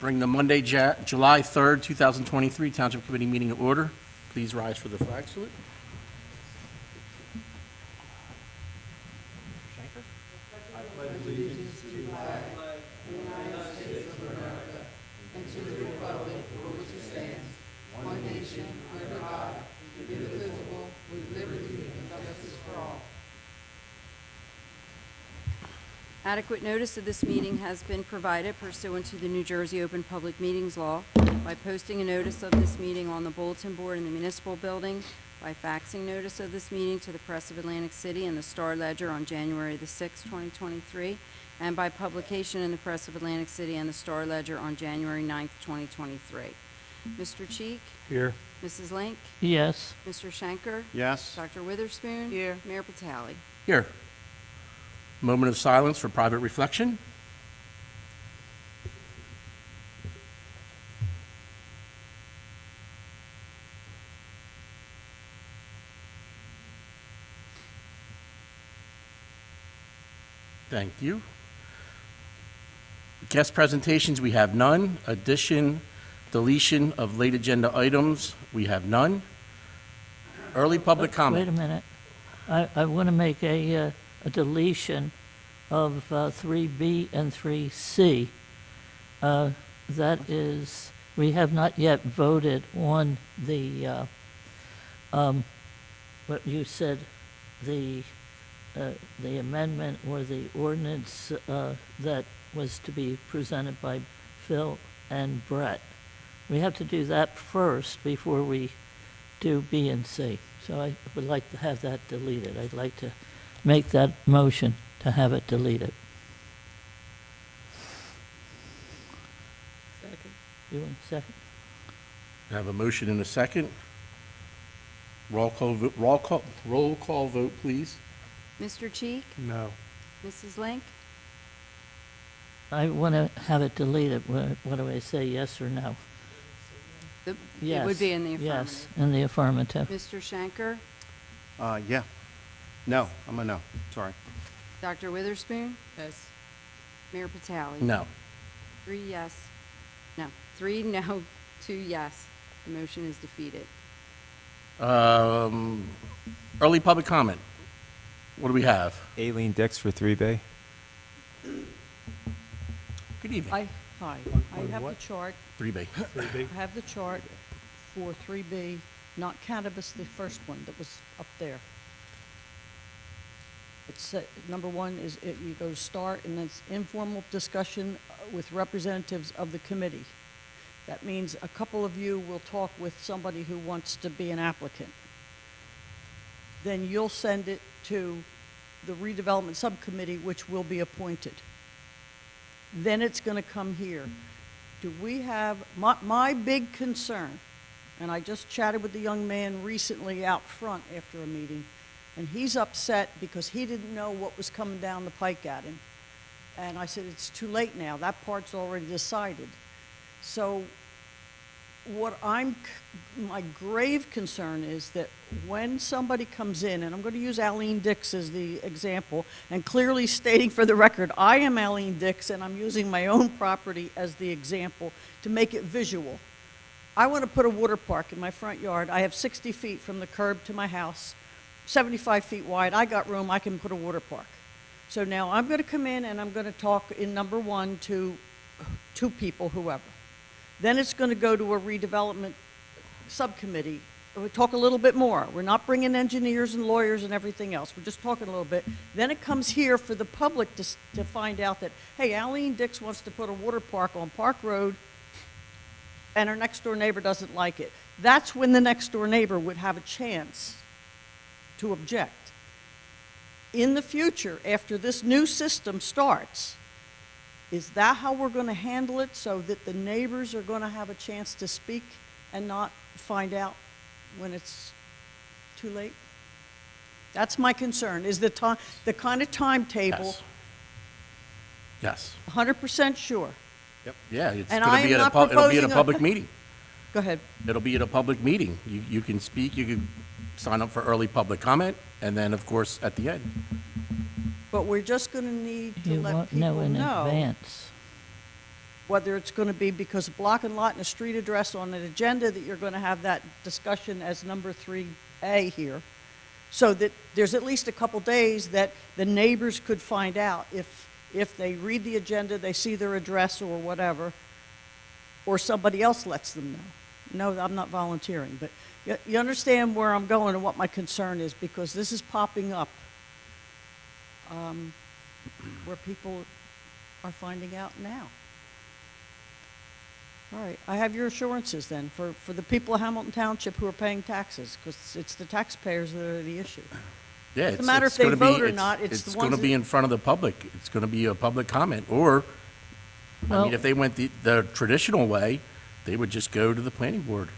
Bring the Monday, July 3rd, 2023 Township Committee meeting to order. Please rise for the flag salute. Adequate notice of this meeting has been provided pursuant to the New Jersey Open Public Meetings Law by posting a notice of this meeting on the bulletin board in the municipal building, by faxing notice of this meeting to the Press of Atlantic City and the Star Ledger on January the 6th, 2023, and by publication in the Press of Atlantic City and the Star Ledger on January 9th, 2023. Mr. Cheek? Here. Mrs. Link? Yes. Mr. Schenker? Yes. Dr. Witherspoon? Here. Mayor Patali? Here. Moment of silence for private reflection. Thank you. Guest presentations, we have none. Addition, deletion of late agenda items, we have none. Early public comment. Wait a minute. I want to make a deletion of 3B and 3C. That is, we have not yet voted on the, what you said, the amendment or the ordinance that was to be presented by Phil and Brett. We have to do that first before we do B and C. So I would like to have that deleted. I'd like to make that motion to have it deleted. Second. You want a second? I have a motion and a second. Roll call vote, please. Mr. Cheek? No. Mrs. Link? I want to have it deleted. What do I say, yes or no? It Yes. would be in the Yes, affirmative. in the affirmative. Mr. Schenker? Yeah. No, I'm a no. Sorry. Dr. Witherspoon? Yes. Mayor Patali? No. 3 yes. No. 3 no, 2 yes. The motion is defeated. Early public comment. What do we have? Aileen Dix for 3B. Good evening. Hi, I have the chart, 3B. I have the chart for 3B, not cannabis, the first one that was up there. It's, number one is, you go to start, and then it's informal discussion with representatives of the committee. That means a couple of you will talk with somebody who wants to be an applicant. Then you'll send it to the redevelopment subcommittee, which will be appointed. Then it's going to come here. Do we have, my big concern, and I just chatted with the young man recently out front after a meeting, and he's upset because he didn't know what was coming down the pike at him. And I said, it's too late now. That part's already decided. So what my grave concern is that when somebody comes in, and I'm going to use Aileen Dix as the example, and clearly stating for the record, I am Aileen Dix, and I'm using my own property as the example to make it visual. I want to put a water park in my front yard. I have 60 feet from the curb to my house, 75 feet wide. I got room. I can put a water park. So now I'm going to come in and I'm going to talk in number one to 2 people, whoever. Then it's going to go to a redevelopment subcommittee. We'll talk a little bit more. We're not bringing engineers and lawyers and everything else. We're just talking a little bit. Then it comes here for the public to find out that, hey, Aileen Dix wants to put a water park on Park Road, and her next door neighbor doesn't like it. That's when the next door neighbor would have a chance to object. In the future, after this new system starts, is that how we're going to handle it, so that the neighbors are going to have a chance to speak and not find out when it's too late? That's my concern, is the kind of timetable. Yes. 100% sure. Yeah, it's And going I to be am at not it'll be at a proposing public meeting. Go ahead. It'll be at a public meeting. You can speak, you can sign up for early public comment, and then, of course, at the end. But we're just going to need to You let won't people know in know. advance. whether it's going to be because of block and lot and a street address on an agenda that you're going to have that discussion as number 3A here, so that there's at least a couple days that the neighbors could find out if they read the agenda, they see their address or whatever, or somebody else lets them know. No, I'm not volunteering, but you understand where I'm going and what my concern is, because this is popping up where people are finding out now. All right, I have your assurances then for the people of Hamilton Township who are paying taxes, because it's the taxpayers that are the issue. Yeah, Doesn't matter if they gonna be- vote or not, it's the It's going to ones be that- in front of the public. It's going to be a public comment, or, I Well- mean, if they went the traditional way, they would just go to the planning board.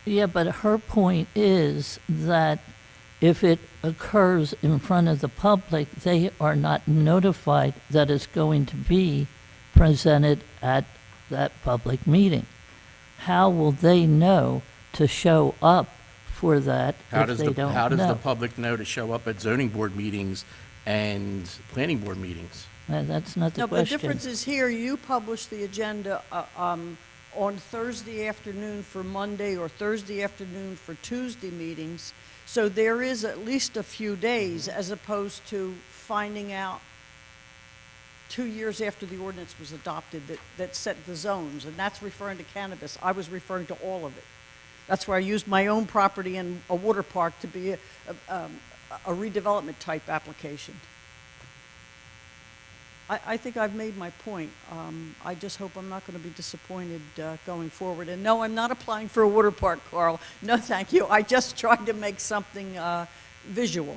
Yeah, but her point is that if it occurs in front of the public, they are not notified that it's going to be presented at that public meeting. How will they know to show up for that How if does they the, don't how does the know? public know to show up at zoning board meetings and planning board meetings? That's not the No, but the question. difference is here, you publish the agenda on Thursday afternoon for Monday or Thursday afternoon for Tuesday meetings. So there is at least a few days as opposed to finding out 2 years after the ordinance was adopted that set the zones. And that's referring to cannabis. I was referring to all of it. That's where I used my own property and a water park to be a redevelopment type application. I think I've made my point. I just hope I'm not going to be disappointed going forward. And no, I'm not applying for a water park, Carl. No, thank you. I just tried to make something visual.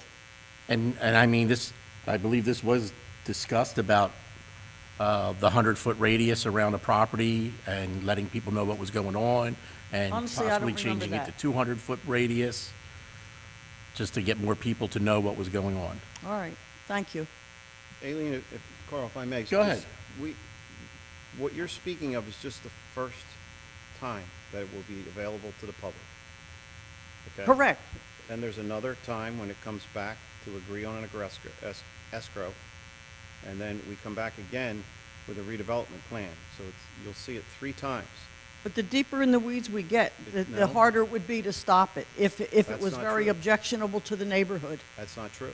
And I mean, this, I believe this was discussed about the 100-foot radius around the property and letting people know what was going on, and Honestly, I possibly don't remember changing it that. to 200-foot radius, just to get more people to know what was going on. All right, thank you. Aileen, Carl, if I may. Go ahead. What you're speaking of is just the first time that it will be available to the public. Okay? Correct. Then there's another time when it comes back to agree on an escrow, and then we come back again with a redevelopment plan. So you'll see it 3 times. But the deeper in the weeds we get, the No. harder it would be to stop it if it That's was not very true. objectionable to the neighborhood. That's not true.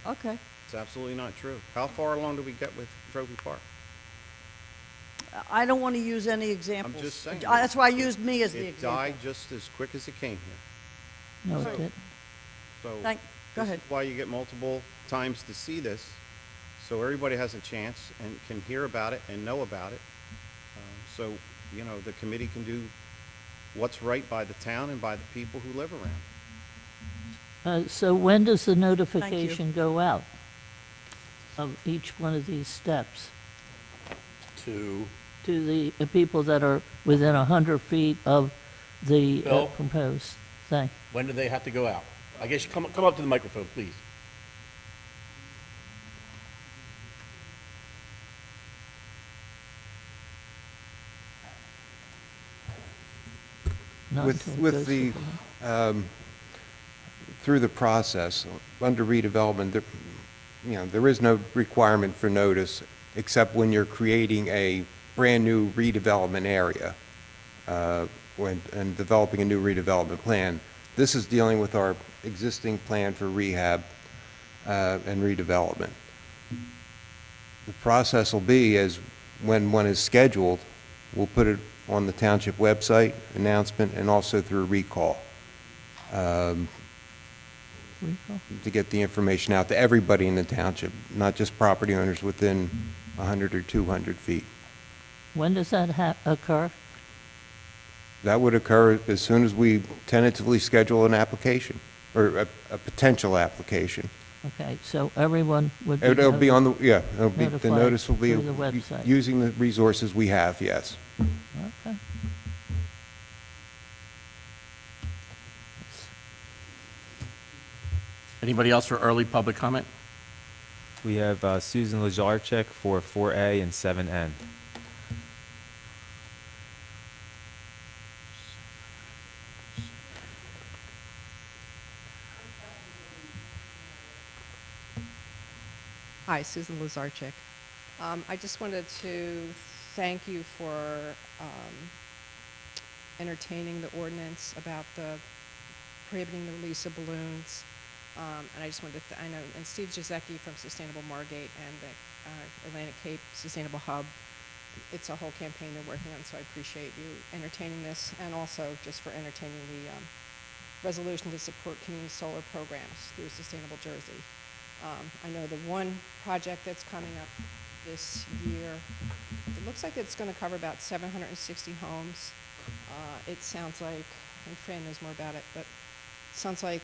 Okay. It's absolutely not true. How far along do we get with Trophy Park? I don't want to use any examples. just saying. That's why I used me as the It example. died just as quick as it came here. No, So- it didn't. So Go this ahead. is why you get multiple times to see this, so everybody has a chance and can hear about it and know about it. So, you know, the committee can do what's right by the town and by the people who live around. So when does the notification go out of each one of these steps To, to the people that are within 100 feet of the Bill? proposed thing? when do they have to go out? I guess you come up to the microphone, please. Not With, until it with goes the, to the- through the process, under redevelopment, there is no requirement for notice, except when you're creating a brand-new redevelopment area, and developing a new redevelopment plan. This is dealing with our existing plan for rehab, and redevelopment. The process will be as when one is scheduled, we'll put it on the township website, announcement, and also through recall, Recall? to get the information out to everybody in the township, not just property owners within 100 or 200 feet. When does that occur? That would occur as soon as we tentatively schedule an application, or a potential application. Okay, so everyone would be. It'll be on the, yeah, the notified notice will be through the website. using the resources we have, yes. Okay. Anybody else for early public comment? We have Susan Lazarchik for 4A and 7N. Hi, Susan Lazarchik. I just wanted to thank you for entertaining the ordinance about the prohibiting the release of balloons. And I just wanted to, I know, and Steve Giesecke from Sustainable Margate and the Atlantic Cape Sustainable Hub, it's a whole campaign they're working on, so I appreciate you entertaining this, and also just for entertaining the resolution to support community solar programs through Sustainable Jersey. I know the one project that's coming up this year, it looks like it's going to cover about 760 homes. It sounds like, and Fran knows more about it, but it sounds like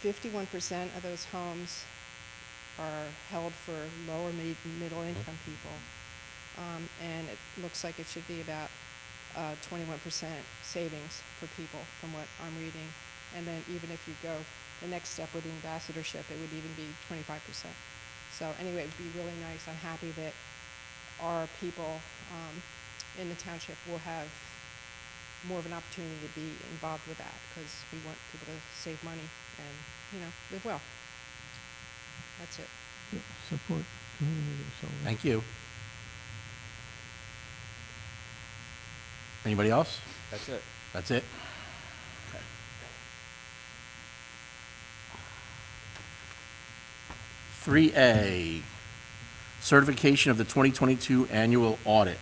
51% of those homes are held for lower middle income people. And it looks like it should be about 21% savings for people from what I'm reading. And then even if you go the next step with the ambassadorship, it would even be 25%. So anyway, it would be really nice. I'm happy that our people in the township will have more of an opportunity to be involved with that, because we want people to save money and, you know, live well. That's it. Support community solar. Thank you. Anybody else? That's it. That's it? Okay. Three A, certification of the 2022 annual audit.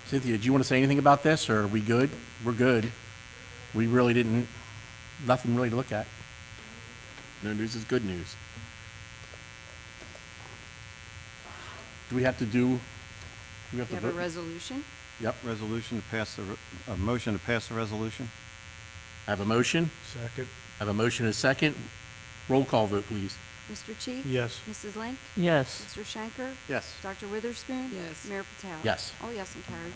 Cynthia, do you want to say anything about this, or are we good? We're good. We really didn't, nothing really to look at. No news is good news. Do we have to do, we have to You have a vote? resolution? Yep. Resolution to pass a motion to pass the resolution? I have a motion. Second. I have a motion and a second. Roll call vote, please. Mr. Cheek? Yes. Mrs. Link? Yes. Mr. Schenker? Yes. Dr. Witherspoon? Yes. Mayor Patel? Yes. All yes and carried.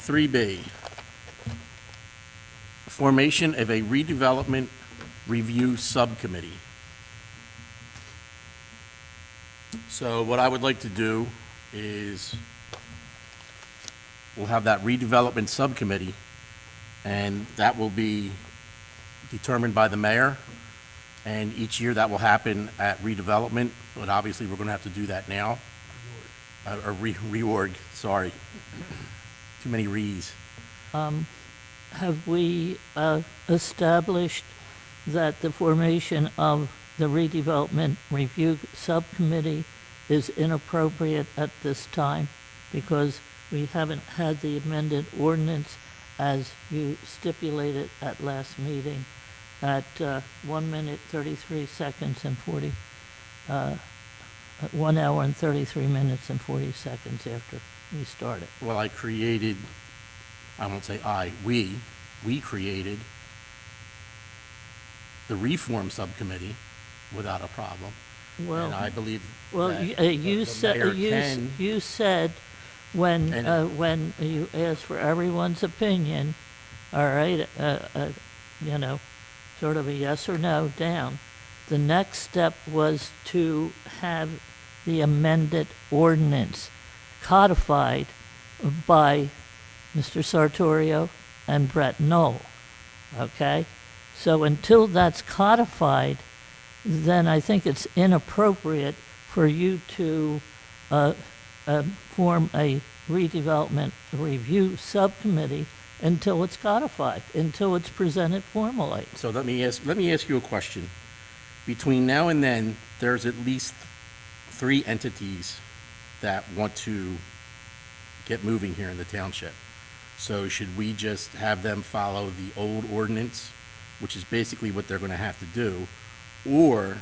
3B, formation of a redevelopment review subcommittee. So what I would like to do is, we'll have that redevelopment subcommittee, and that will be determined by the mayor. And each year that will happen at redevelopment, but obviously we're going to have to do that now. Reorg, sorry. Too many re's. Have we established that the formation of the redevelopment review subcommittee is inappropriate at this time? Because we haven't had the amended ordinance as you stipulated at last meeting at 1 minute, 33 seconds and 1 hour and 33 minutes and 40 seconds after we started. Well, I created, I won't say we created the reform subcommittee without a problem. Well, And I believe well, that you the mayor can, you said when And- you asked for everyone's opinion, all right, you know, sort of a yes or no down. The next step was to have the amended ordinance codified by Mr. Sartorio and Brett Knoll, okay? So until that's codified, then I think it's inappropriate for you to form a redevelopment review subcommittee until it's codified, until it's presented formally. so let me ask you a question. Between now and then, there's at least 3 entities that want to get moving here in the township. So should we just have them follow the old ordinance, which is basically what they're gonna have to do? Or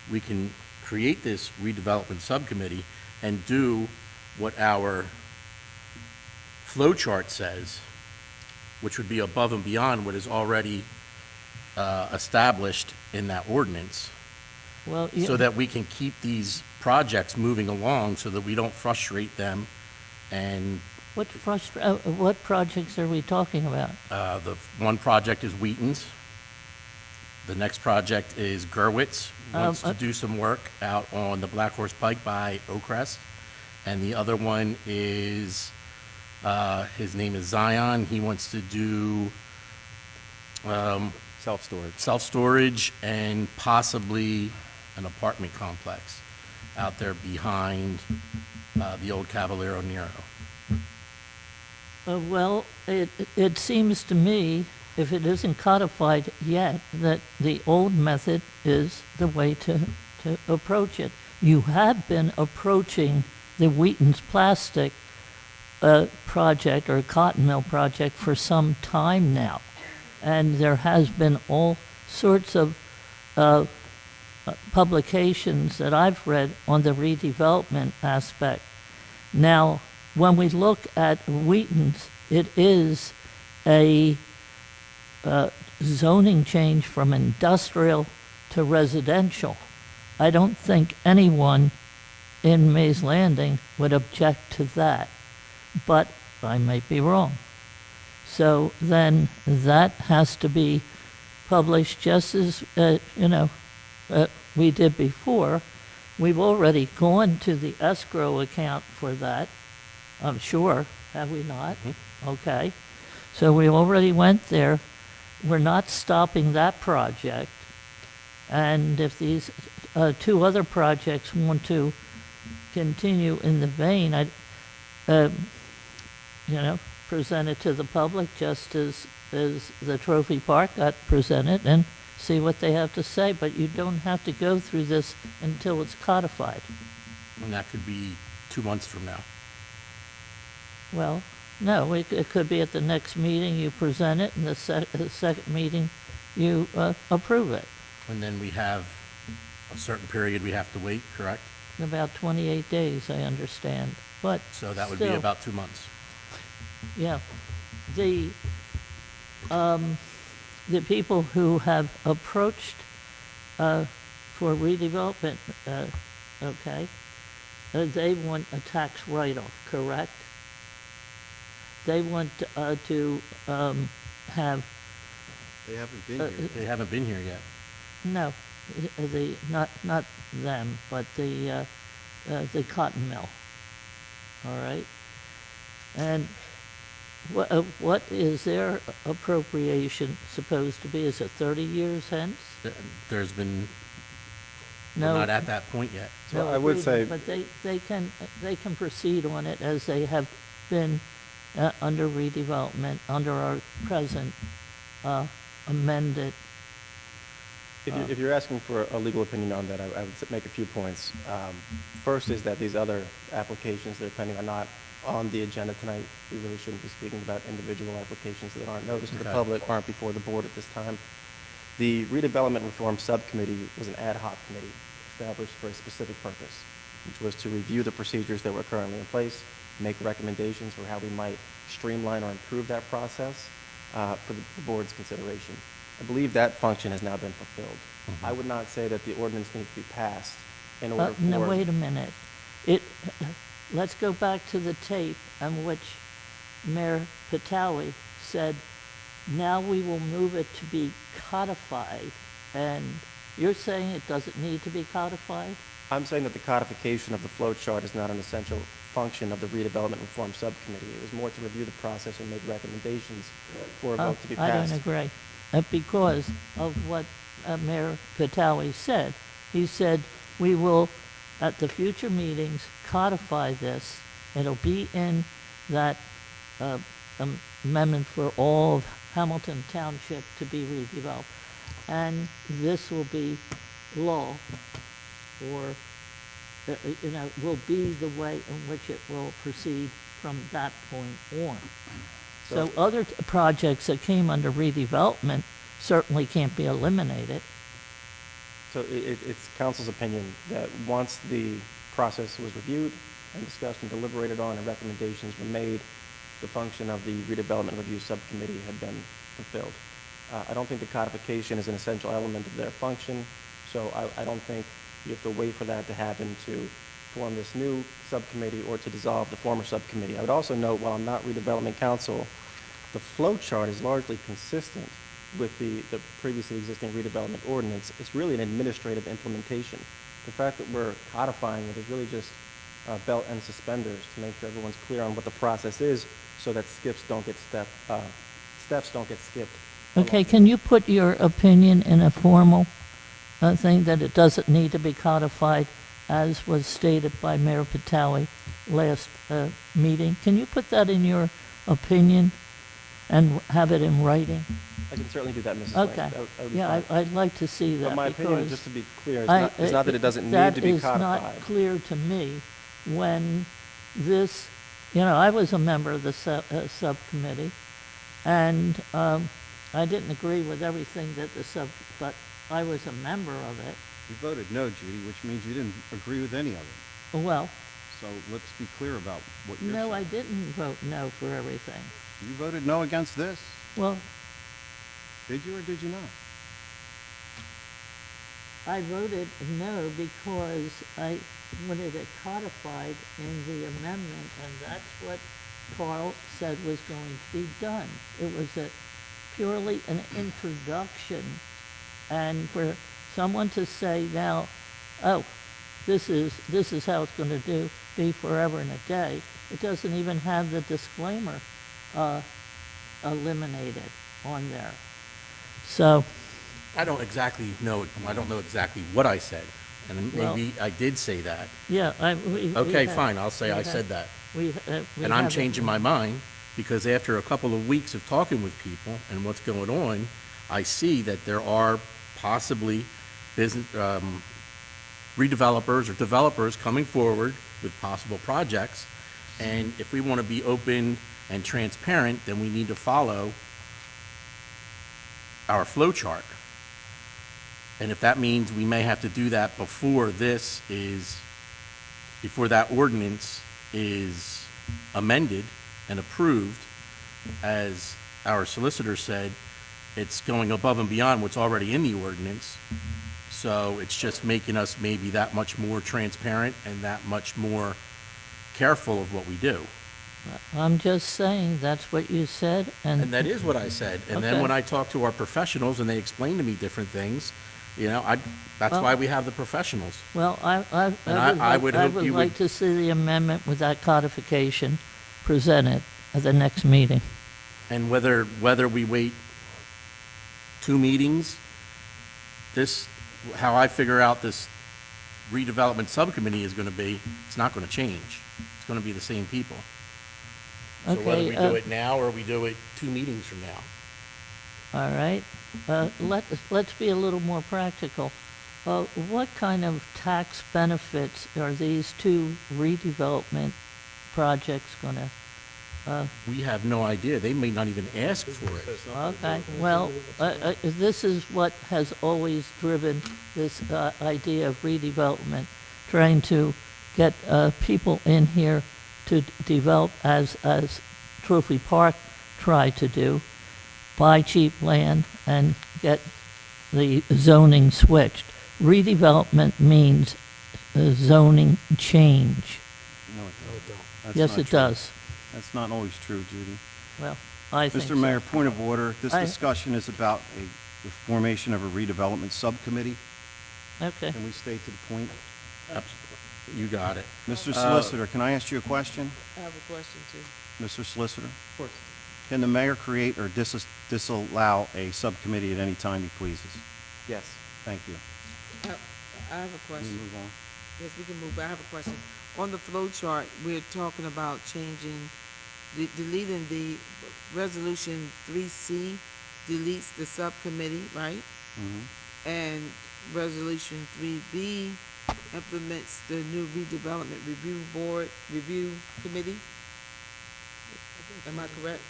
we can create this redevelopment subcommittee and do what our flow chart says, which would be above and beyond what is already established in that ordinance, Well, so that we can keep these projects moving along so that we don't frustrate them. And what projects are we talking about? the one project is Wheaton's. The next project is Gerwitz, wants to do some work out on the Black Horse Pike by Oakcrest. And the other one is, his name is Zion. He wants to do Self-storage. self-storage and possibly an apartment complex out there behind the old Cavallero Nero. Well, it seems to me, if it isn't codified yet, that the old method is the way to approach it. You have been approaching the Wheaton's Plastic project or cotton mill project for some time now. And there has been all sorts of publications that I've read on the redevelopment aspect. Now, when we look at Wheaton's, it is a zoning change from industrial to residential. I don't think anyone in Mays Landing would object to that, but I might be wrong. So then that has to be published just as, we did before. We've already gone to the escrow account for that, I'm sure, have we not? Okay. So we already went there. We're not stopping that project. And if these two other projects want to continue in the vein, I'd, present it to the public just as the Trophy Park got presented and see what they have to say. But you don't have to go through this until it's codified. And that could be 2 months from now. Well, no, it could be at the next meeting you present it, and the second meeting you approve it. And then we have a certain period we have to wait, correct? In about 28 days, I understand. But So that would be still, about 2 months. Yeah. The people who have approached for redevelopment, okay, they want a tax write-off, correct? They want to have, They haven't been here. They haven't been here yet. no, not them, but the cotton mill, all right? And what is their appropriation supposed to be? Is it 30 years hence? There's been, we're No. not at that point yet. No, I would say- But they can proceed on it as they have been under redevelopment, under our present amended. If you're asking for a legal opinion on that, I would make a few points. First is that these other applications that are pending are not on the agenda tonight. We really shouldn't be speaking about individual applications that aren't noticed to the Okay. public, aren't before the board at this time. The redevelopment reform subcommittee was an ad hoc committee established for a specific purpose, which was to review the procedures that were currently in place, make recommendations for how we might streamline or improve that process for the board's consideration. I believe that function has now been fulfilled. I would not say that the ordinance needs to be passed in order for... No, wait a minute. Let's go back to the tape on which Mayor Patawi said, now we will move it to be codified. And you're saying it doesn't need to be codified? I'm saying that the codification of the flow chart is not an essential function of the redevelopment reform subcommittee. It was more to review the process and make recommendations for a vote to be I passed. don't agree. Because of what Mayor Patawi said. He said, we will, at the future meetings, codify this. It'll be in that amendment for all of Hamilton Township to be redeveloped. And this will be law, or, will be the way in which it will proceed from that point on. So other projects that came under redevelopment certainly can't be eliminated. So it's council's opinion that once the process was reviewed and discussed and deliberated on and recommendations were made, the function of the redevelopment review subcommittee had been fulfilled. I don't think the codification is an essential element of their function, so I don't think you have to wait for that to happen to form this new subcommittee or to dissolve the former subcommittee. I would also note, while I'm not redevelopment counsel, the flow chart is largely consistent with the previously existing redevelopment ordinance. It's really an administrative implementation. The fact that we're codifying it is really just belt and suspenders to make sure everyone's clear on what the process is so that steps don't get skipped Okay, can you put your opinion in a formal thing that it doesn't need to be codified as was stated by Mayor Patali last meeting? Can you put that in your opinion and have it in writing? I can certainly do that, Mrs. Lang. Okay. That would be Yeah, fine. I'd like to see that But my opinion, because just to be clear, I- is not that it doesn't need to be That is not codified. clear to me when this, I was a member of the subcommittee, and I didn't agree with everything that but I was a member of it. You voted no, Judy, which means you didn't agree with any of it. Well, So let's be clear about what you're saying. no, I didn't vote no for everything. You voted no against this. Well, Did you or did you not? I voted no because I wanted it codified in the amendment, and that's what Carl said was going to be done. It was purely an introduction, and for someone to say now, oh, this is how it's going to be forever and a day, it doesn't even have the disclaimer eliminated on there. So, I don't exactly know, I don't know exactly what I said, and Well- maybe I did say that. yeah, we Okay, have- fine, I'll say we I have- said that. we And I'm have it. changing my mind, because after a couple of weeks of talking with people and what's going on, I see that there are possibly business, redevelopers or developers coming forward with possible projects. And if we want to be open and transparent, then we need to follow our flow chart. And if that means we may have to do that before that ordinance is amended and approved, as our solicitor said, it's going above and beyond what's already in the ordinance. So it's just making us maybe that much more transparent and that much more careful of what we do. I'm just saying, that's what you said, And that is what I said. And then Okay. when I talk to our professionals and they explain to me different things, that's Well- why we have the professionals. well, I would hope you like would- to see the amendment with that codification presented at the next meeting. And whether we wait 2 meetings, how I figure out this redevelopment subcommittee is gonna be, it's not gonna change. It's gonna be the same people. So whether Okay, we do it now or we do it 2 meetings from now. All right, let's be a little more practical. What kind of tax benefits are these 2 redevelopment projects gonna, We have no idea. They may not even ask for it. okay, well, this is what has always driven this idea of redevelopment, trying to get people in here to develop as Trophy Park tried to do, buy cheap land and get the zoning switched. Redevelopment means zoning change. No, it doesn't. That's Yes, not it true. does. That's not always true, Judy. Well, I think so. Mr. Mayor, point of order. This I- discussion is about the formation of a redevelopment subcommittee. Okay. Can we stay to the point? You got it. Mr. Solicitor, can I ask you a question? I have a question too. Mr. Solicitor? Of course. Can the mayor create or disallow a subcommittee at any time he pleases? Yes. Thank you. I have a Can we question. move on? Yes, we can move, but I have a question. On the flow chart, we're talking about changing, deleting the resolution 3C deletes the subcommittee, right? Mhm. And resolution 3B implements the new redevelopment review committee? Am I correct?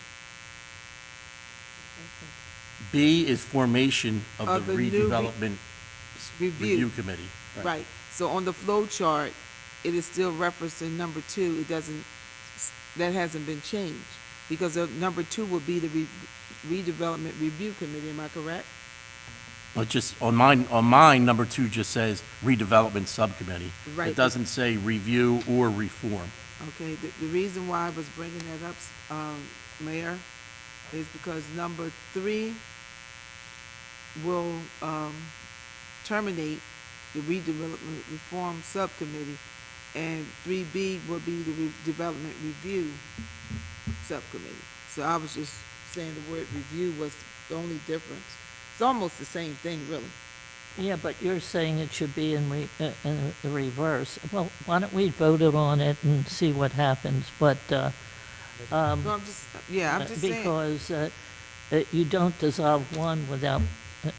B is formation of Of the the new redevelopment review committee. Right. So on the flow chart, it is still referencing number 2. It doesn't, that hasn't been changed. Because number 2 will be the redevelopment review committee, am I correct? Just, on mine, number 2 just says redevelopment subcommittee. Right. It doesn't say review or reform. Okay, the reason why I was bringing that up, Mayor, is because number 3 will, terminate the redevelopment reform subcommittee, and 3B will be the development review subcommittee. So I was just saying the word review was the only difference. It's almost the same thing, really. Yeah, but you're saying it should be in the reverse. Well, why don't we vote it on it and see what happens? But, So I'm just, yeah, I'm just saying. because you don't dissolve one without,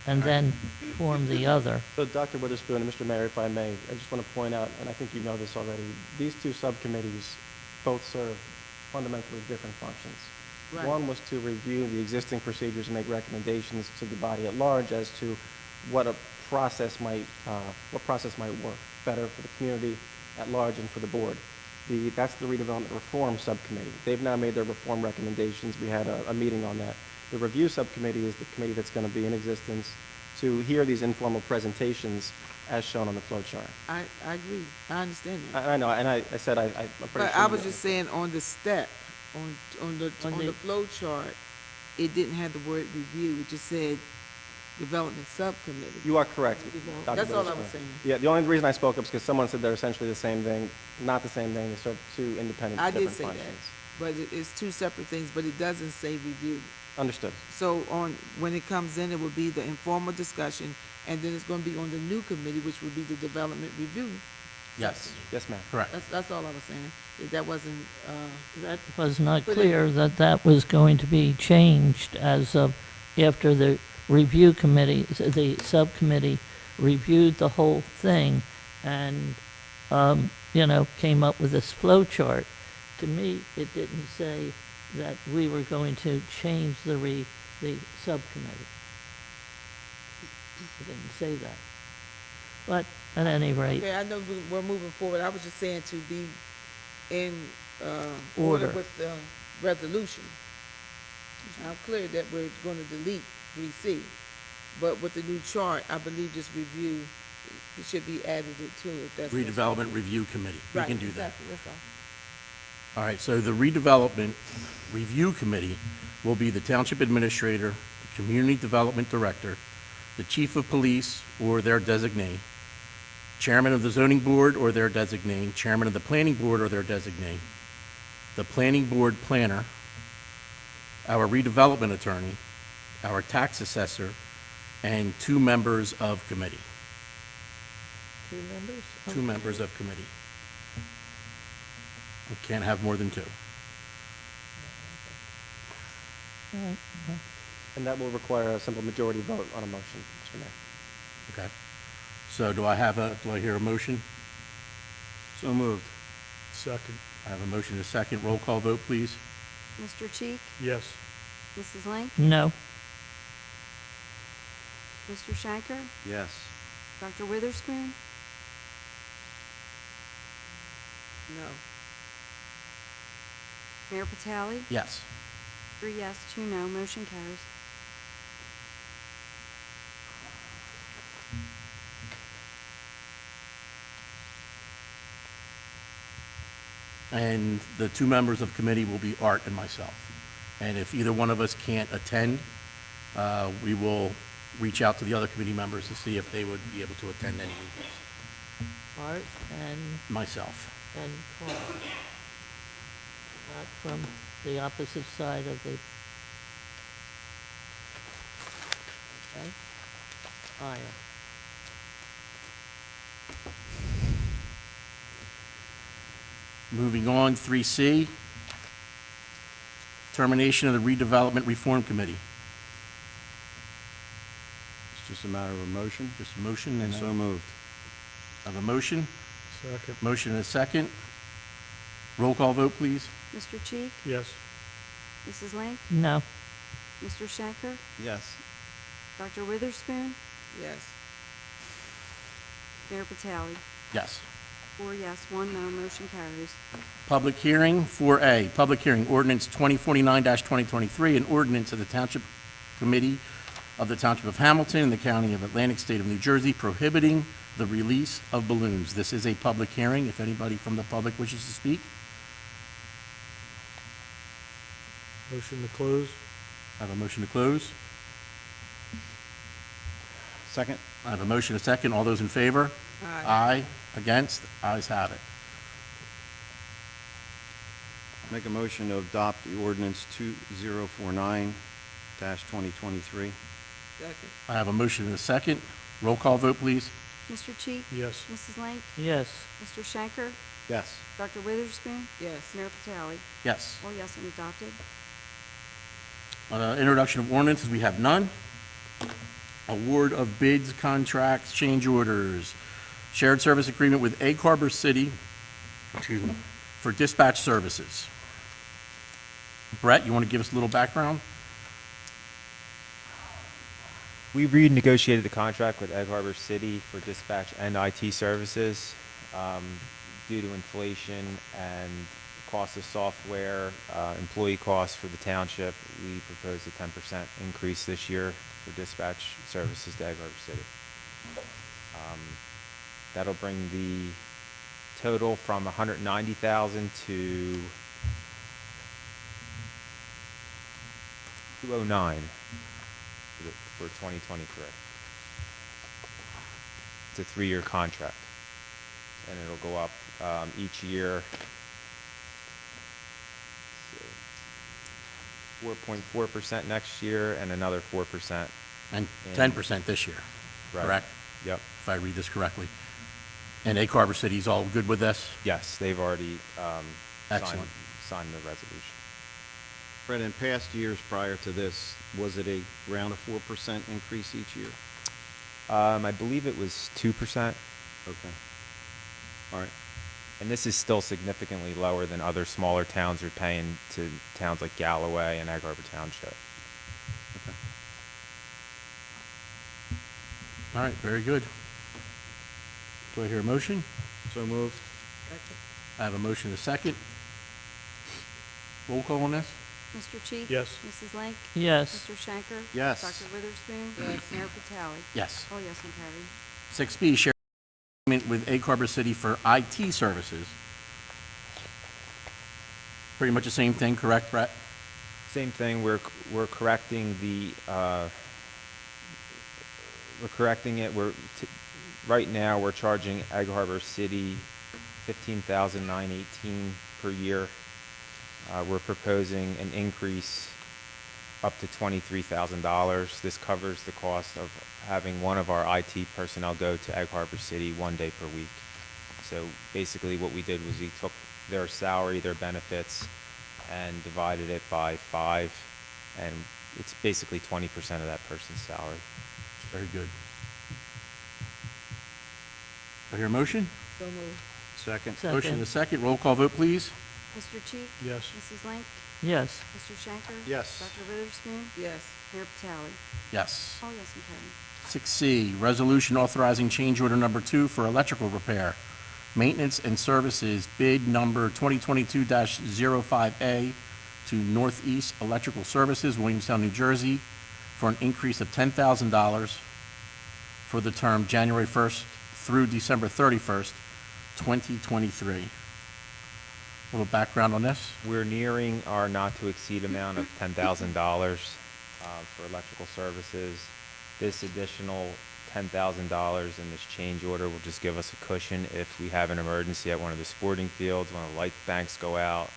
and then form the other. So Dr. Witherspoon and Mr. Mayor, if I may, I just want to point out, and I think you know this already, these two subcommittees both serve fundamentally different functions. Right. One was to review the existing procedures and make recommendations to the body at large as to what process might work better for the community at large and for the board. That's the redevelopment reform subcommittee. They've now made their reform recommendations. We had a meeting on that. The review subcommittee is the committee that's going to be in existence to hear these informal presentations as shown on the flow chart. I agree. I understand that. I know, and I said I'm pretty sure. But I you was know. just saying on the step, on the flow chart, it didn't have the word review. It just said development subcommittee. You are correct. Dr. That's all I Witherspoon. was saying. Yeah, the only reason I spoke up is because someone said they're essentially the same thing. Not the same thing. They serve two independent, I did different say functions. that, but it's two separate things, but it doesn't say review. Understood. So when it comes in, it will be the informal discussion, and then it's gonna be on the new committee, which would be the development review. Yes, Yes, ma'am. correct. That's all I was saying. If that wasn't, That was not But it- clear that that was going to be changed as of after the review committee, the subcommittee reviewed the whole thing and, came up with this flow chart. To me, it didn't say that we were going to change the subcommittee. It didn't say that. But at any rate, okay, I know we're moving forward. I was just saying to be in, Order. order with the resolution. I'm clear that we're gonna delete 3C, but with the new chart, I believe just review, it should be added to it. That's what's- Redevelopment Review Committee. We Right, can do that. exactly, that's all. All right, so the redevelopment review committee will be the township administrator, the community development director, the chief of police or their designee, chairman of the zoning board or their designee, chairman of the planning board or their designee, the planning board planner, our redevelopment attorney, our tax assessor, and 2 members of committee. 2 members? 2 members of committee. We can't have more than 2. All right. And that will require a simple majority vote on a motion, Mr. Mayor. Okay. So do I hear a motion? So moved. Second. I have a motion and a second. Roll call vote, please. Mr. Cheek, Yes. Mrs. Link, No. Mr. Shanker, Yes. Dr. Witherspoon, No. Mayor Patali, Yes. 3 yes, 2 no, motion carries. And the 2 members of committee will be Art and myself. And if either one of us can't attend, we will reach out to the other committee members to see if they would be able to attend any meetings. Art and Myself. Carl. Not from the opposite side of the... Okay? Aisle. Moving on, 3C, termination of the redevelopment reform committee. It's just a matter of a motion. Just a motion and So I moved. have a motion. Second. Motion and a second. Roll call vote, please. Mr. Cheek, Yes. Mrs. Link, No. Mr. Shanker, Yes. Dr. Witherspoon, Yes. Mayor Patali, Yes. 4 yes, 1 no, motion carries. Public hearing, 4A, public hearing, ordinance 2049-2023, an ordinance of the Township Committee of the Township of Hamilton in the County of Atlantic, State of New Jersey, prohibiting the release of balloons. This is a public hearing, if anybody from the public wishes to speak. Motion to close. I have a motion to close. Second? I have a motion, a second. All those in favor? Aye. Aye. Against? Ayes have it. Make a motion to adopt the ordinance 2049 2023. Second. I have a motion and a second. Roll call vote, please. Mr. Cheek? Yes. Mrs. Lang? Yes. Mr. Shanker? Yes. Dr. Witherspoon? Yes. Mayor Patali? Yes. All yes and adopted. Introduction of ordinances, we have none. Award of bids, contracts, change orders. Shared service agreement with Egg Harbor City, excuse me, for dispatch services. Brett, you want to give us a little background? We renegotiated the contract with Egg Harbor City for dispatch and IT services. Due to inflation and cost of software, employee costs for the township, we proposed a 10% increase this year for dispatch services to Egg Harbor City. That'll bring the total from 190,000 to 209 for 2023. It's a 3-year contract, and it'll go up each year. 4.4% next year, and another 4%. And And- 10% this year, Right. correct? Yep. If I read this correctly. And Egg Harbor City's all good with this? Yes, they've already Excellent. signed the resolution. Fred, in past years prior to this, was it around a 4% increase each year? I believe it was 2%, Okay. All right. and this is still significantly lower than other smaller towns are paying to towns like Galloway and Egg Harbor Township. Okay. All right, very good. Do I hear a motion? So moved. Second. I have a motion and a second. Roll call on this? Mr. Cheek? Yes. Mrs. Lang? Yes. Mr. Shanker? Yes. Dr. Witherspoon? Yes. Mayor Patali? Yes. All yes and carried. 6B, share agreement with Egg Harbor City for IT services. Pretty much the same thing, correct, Brett? Same thing, we're correcting the, we're correcting it, right now, we're charging Egg Harbor City $15,918 per year. We're proposing an increase up to $23,000. This covers the cost of having one of our IT personnel go to Egg Harbor City 1 day per week. So basically what we did was we took their salary, their benefits, and divided it by 5, and it's basically 20% of that person's salary. Very good. Do I hear a motion? So moved. Second. Second. Motion and a second. Roll call vote, please. Mr. Cheek? Yes. Mrs. Lang? Yes. Mr. Shanker? Yes. Dr. Witherspoon? Yes. Mayor Patali? Yes. All yes and carried. 6C, resolution authorizing change order number 2 for electrical repair, maintenance and services, bid number 2022-05A to Northeast Electrical Services, Williamstown, New Jersey, for an increase of $10,000 for the term January 1st through December 31st, 2023. A little background on this? We're nearing our not-to-exceed amount of $10,000 for electrical services. This additional $10,000 in this change order will just give us a cushion if we have an emergency at one of the sporting fields, when the light banks go out,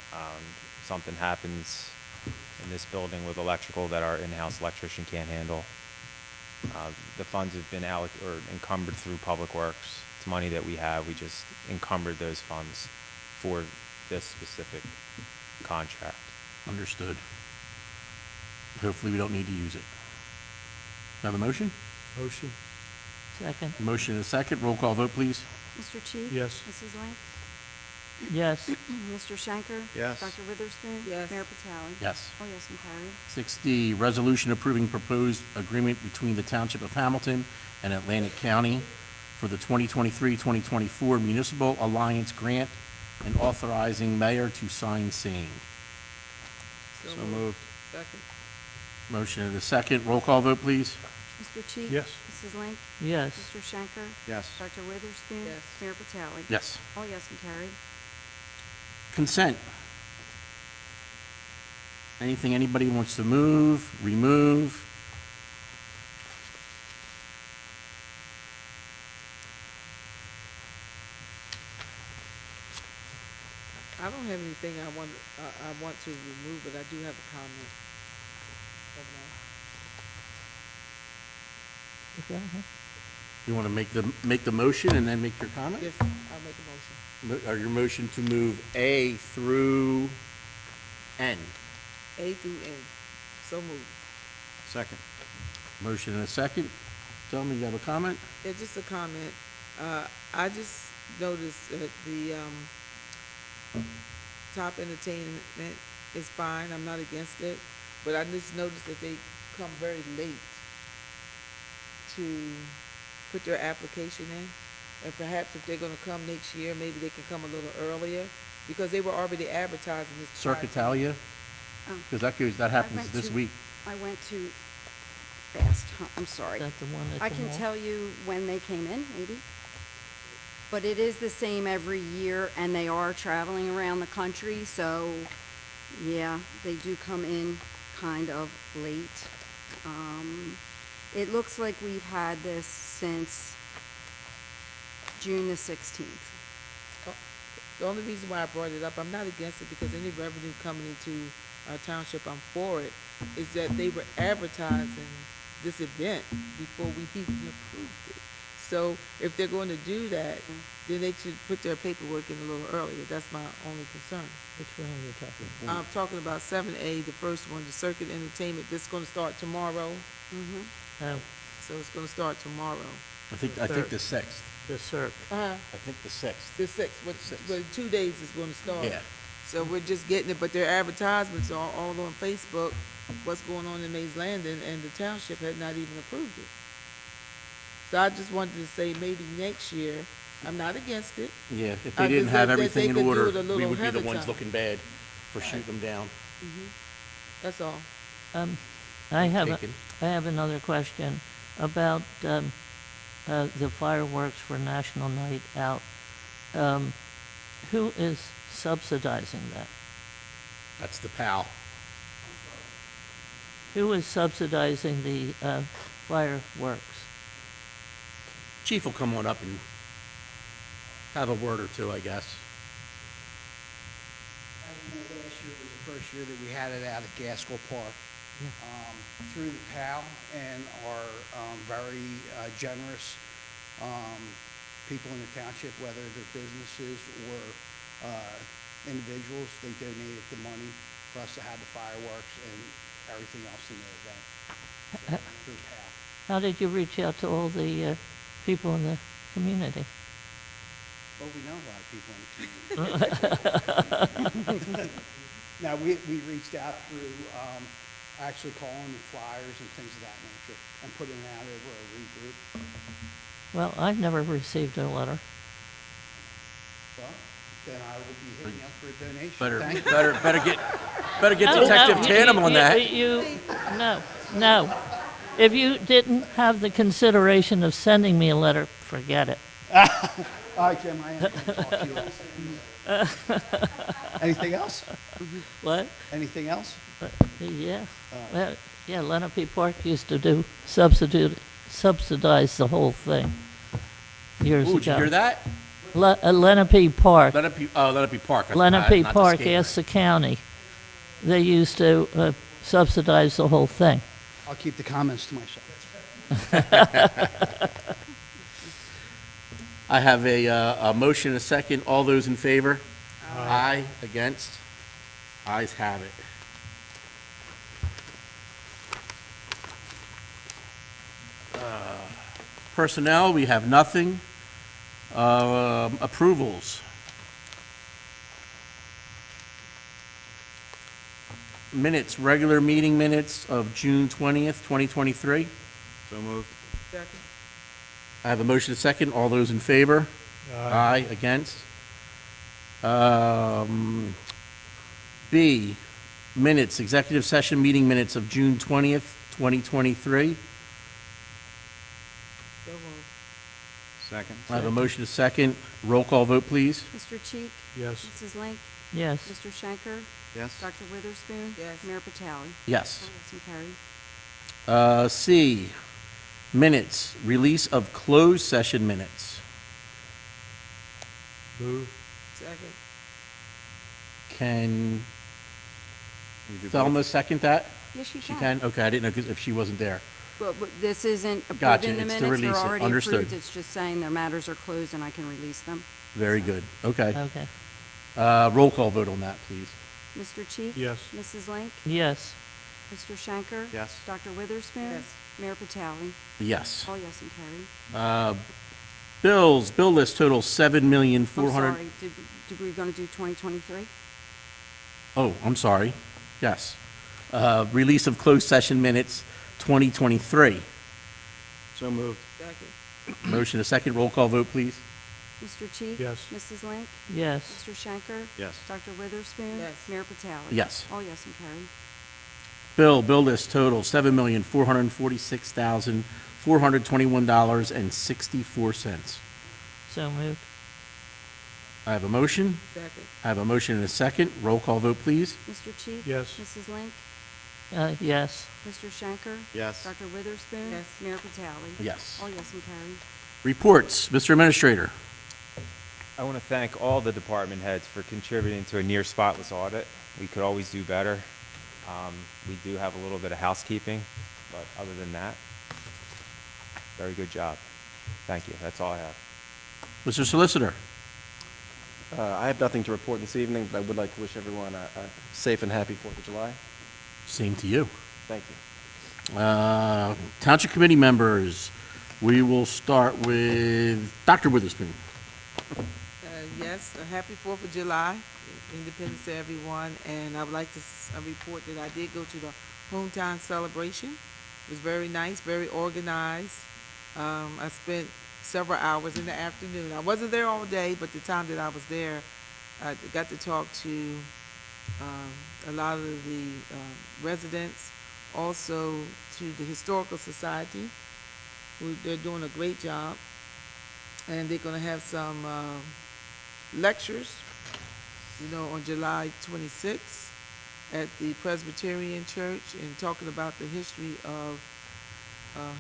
something happens in this building with electrical that our in-house electrician can't handle. The funds have been encumbered through Public Works. It's money that we have. We just encumbered those funds for this specific contract. Understood. Hopefully, we don't need to use it. Have a motion? Motion. Second. Motion and a second. Roll call vote, please. Mr. Cheek? Yes. Mrs. Lang? Yes. Mr. Shanker? Yes. Dr. Witherspoon? Yes. Mayor Patali? Yes. All yes and carried. 6D, resolution approving proposed agreement between the Township of Hamilton and Atlantic County for the 2023-2024 Municipal Alliance Grant and authorizing mayor to sign same. So moved. Second. Motion and a second. Roll call vote, please. Mr. Cheek? Yes. Mrs. Lang? Yes. Mr. Shanker? Yes. Dr. Witherspoon? Yes. Mayor Patali? Yes. All yes and carried. Consent. Anything anybody wants to move, remove? I don't have anything I want to remove, but I do have a comment. You want to make the motion and then make your comment? Yes, I'll make a motion. Or your motion to move A through N? A through N. So moved. Second. Motion and a second. Tell me, you have a comment? Yeah, just a comment. I just noticed that the, top entertainment is fine, I'm not against it, but I just noticed that they come very late to put their application in. And perhaps if they're gonna come next year, maybe they can come a little earlier, because they were already advertising this. Cirque Italia? Oh. Because that happens went this to- week. I went to Fast, I'm sorry. Is that the one at I the can mall? tell you when they came in, maybe. But it is the same every year, and they are traveling around the country, so, yeah, they do come in kind of late. It looks like we've had this since June the 16th. The only reason why I brought it up, I'm not against it because any revenue coming into our township, I'm for it, is that they were advertising this event before we even approved it. So if they're going to do that, then they should put their paperwork in a little earlier. That's my only concern. Which one are you talking about? I'm talking about 7A, the first one, the Circuit Entertainment. This is going to start tomorrow, Oh, so it's going to start tomorrow. I think the 6th. the Cirque. Uh-huh. I think the 6th. The 6th, but in 2 days is going to start. Yeah. So we're just getting it, but their advertisements are all on Facebook, what's going on in Mays Landing, and the township had not even approved it. So I just wanted to say maybe next year, I'm not against it. Yeah, if I they didn't just have hope that everything they in could do order, it a little we would be ahead the of ones time. looking bad for shooting them down. That's all. I have, Taken. I have another question about the fireworks for National Night Out. Who is subsidizing that? That's the PAL. Who is subsidizing the fireworks? Chief will come on up and have a word or two, I guess. I know last year was the first year that we had it out at Gaskell Park. Through the PAL and our very generous people in the township, whether they're businesses or individuals, they donated the money for us to have the fireworks and everything else in the event. So, through PAL. How did you reach out to all the people in the community? Well, we know a lot of people in the community. Now, we reached out through actually calling the flyers and things of that nature and putting it out over a regroup. Well, I've never received a letter. Well, then I would be hitting up for a donation. Better, Thank you. better get Detective Tatum on that. No. If you didn't have the consideration of sending me a letter, forget it. All right, Jim, I am going to talk to you later. Anything else? What? Anything else? Yeah. Well, yeah, Lenape Park used to subsidize the whole thing years Ooh, did you ago. hear that? Lenape Park. Lenape Park. Lenape not the Park skater. asked the county. They used to subsidize the whole thing. I'll keep the comments to myself. I have a motion, a second. All those in favor? Aye. Against? Ayes have it. Personnel, we have nothing. Approvals. Minutes, regular meeting minutes of June 20th, 2023. So moved. Second. I have a motion, a second. All those in favor? Aye. Against? B, minutes, executive session meeting minutes of June 20th, 2023. So moved. Second. I have a motion, a second. Roll call vote, please. Mr. Cheek? Yes. Mrs. Link? Yes. Mr. Schenker? Yes. Dr. Witherspoon? Yes. Mayor Patali? Yes. Motion carried. C, minutes, release of closed session minutes. Move. Second. Can You do Thelma both? second that? Yes, you She can? Okay, I didn't know 'cause if she wasn't there. But this isn't Gotcha, approving the it's to minutes, they're release it. already Understood. approved, it's just saying their matters are closed and I can release them. Very good. Okay. Okay. Roll call vote on that, please. Mr. Cheek? Yes. Mrs. Link? Yes. Mr. Schenker? Yes. Dr. Witherspoon? Yes. Mayor Patali? Yes. All yes and carried. Bills, bill list total $7,400,000. I'm sorry, did we gonna do 2023? Oh, I'm sorry. Yes. Release of closed session minutes 2023. So moved. Second. Motion a second. Roll call vote, please. Mr. Cheek? Yes. Mrs. Link? Yes. Mr. Schenker? Yes. Dr. Witherspoon? Yes. Mayor Patali? Yes. All yes and carried. Bill list total $7,446,421.64. So moved. I have a motion. Second. I have a motion and a second. Roll call vote, please. Mr. Cheek? Yes. Mrs. Link? Yes. Mr. Schenker? Yes. Dr. Witherspoon? Yes. Mayor Patali? Yes. All yes and carried. Reports, Mr. Administrator. I want to thank all the department heads for contributing to a near spotless audit. We could always do better. We do have a little bit of housekeeping, but other than that, very good job. Thank you. That's all I have. Mr. Solicitor. I have nothing to report this evening, but I would like to wish everyone a safe and happy 4th of July. Same to you. Thank you. Township Committee members, we will start with Dr. Witherspoon. Yes, a happy 4th of July, Independence to everyone, and I would like to report that I did go to the hometown celebration. It was very nice, very organized. I spent several hours in the afternoon. I wasn't there all day, but the time that I was there, I got to talk to a lot of the residents, also to the Historical Society, who they're doing a great job, and they're going to have some lectures, on July 26th at the Presbyterian Church, and talking about the history of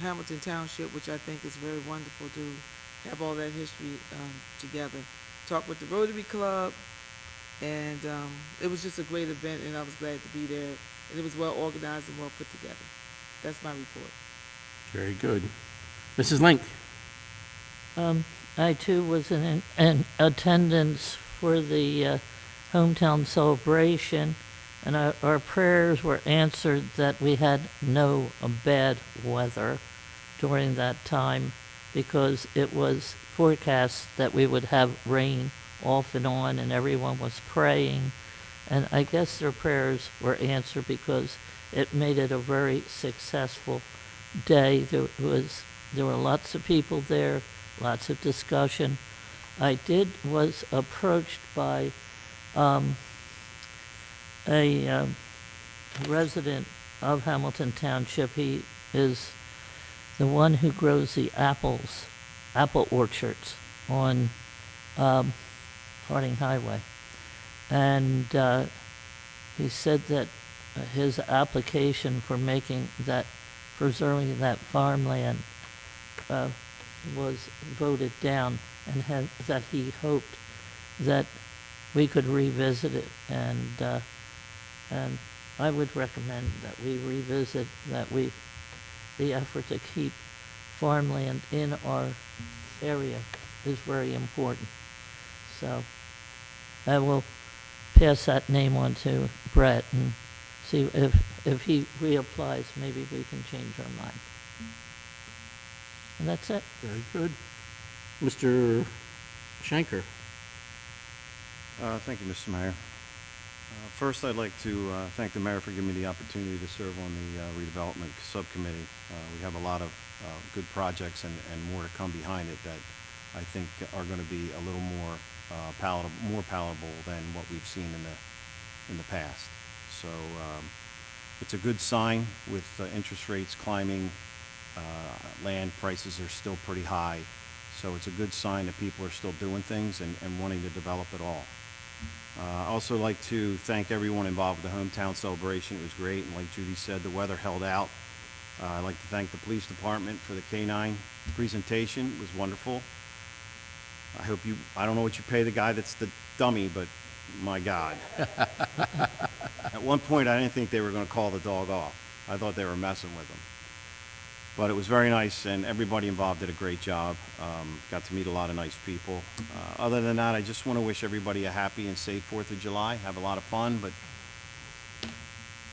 Hamilton Township, which I think is very wonderful to have all that history together. Talk with the Rotary Club, and it was just a great event, and I was glad to be there, and it was well organized and well put together. That's my report. Very good. Mrs. Link. I too was in attendance for the hometown celebration, and our prayers were answered that we had no bad weather during that time, because it was forecast that we would have rain off and on, and everyone was praying. And I guess their prayers were answered because it made it a very successful day. There were lots of people there, lots of discussion. I was approached by a resident of Hamilton Township. He is the one who grows the apple orchards on Harding Highway. And he said that his application for preserving that farmland was voted down, and that he hoped that we could revisit it, and I would recommend that we revisit the effort to keep farmland in our area is very important. So I will pass that name on to Brett and see if he reapplies, maybe we can change our mind. And that's it. Very good. Mr. Schenker. Thank you, Mr. Mayor. First, I'd like to thank the mayor for giving me the opportunity to serve on the redevelopment subcommittee. We have a lot of good projects and more to come behind it that I think are going to be a little more palatable than what we've seen in the past. So it's a good sign with interest rates climbing. Land prices are still pretty high. So it's a good sign that people are still doing things and wanting to develop it all. I also like to thank everyone involved with the hometown celebration. It was great, and like Judy said, the weather held out. I'd like to thank the police department for the K-9 presentation. It was wonderful. I don't know what you pay the guy that's the dummy, but my God. At one point, I didn't think they were going to call the dog off. I thought they were messing with him. But it was very nice, and everybody involved did a great job. Got to meet a lot of nice people. Other than that, I just want to wish everybody a happy and safe 4th of July. Have a lot of fun, but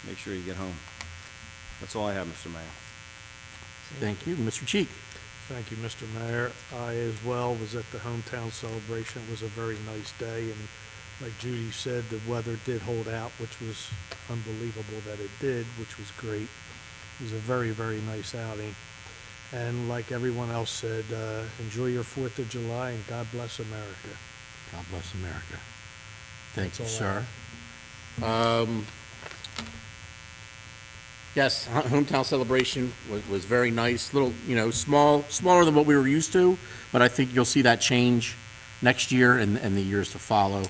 make sure you get home. That's all I have, Mr. Mayor. Thank you. Mr. Cheek? Thank you, Mr. Mayor. I as well was at the hometown celebration. It was a very nice day, and like Judy said, the weather did hold out, which was unbelievable that it did, which was great. It was a very, very nice outing. And like everyone else said, enjoy your 4th of July, and God bless America. God bless America. Thank you, That's all I sir. Yes, hometown celebration was very nice. Little, smaller than what we were used to, but I think you'll see that change next year and the years to follow.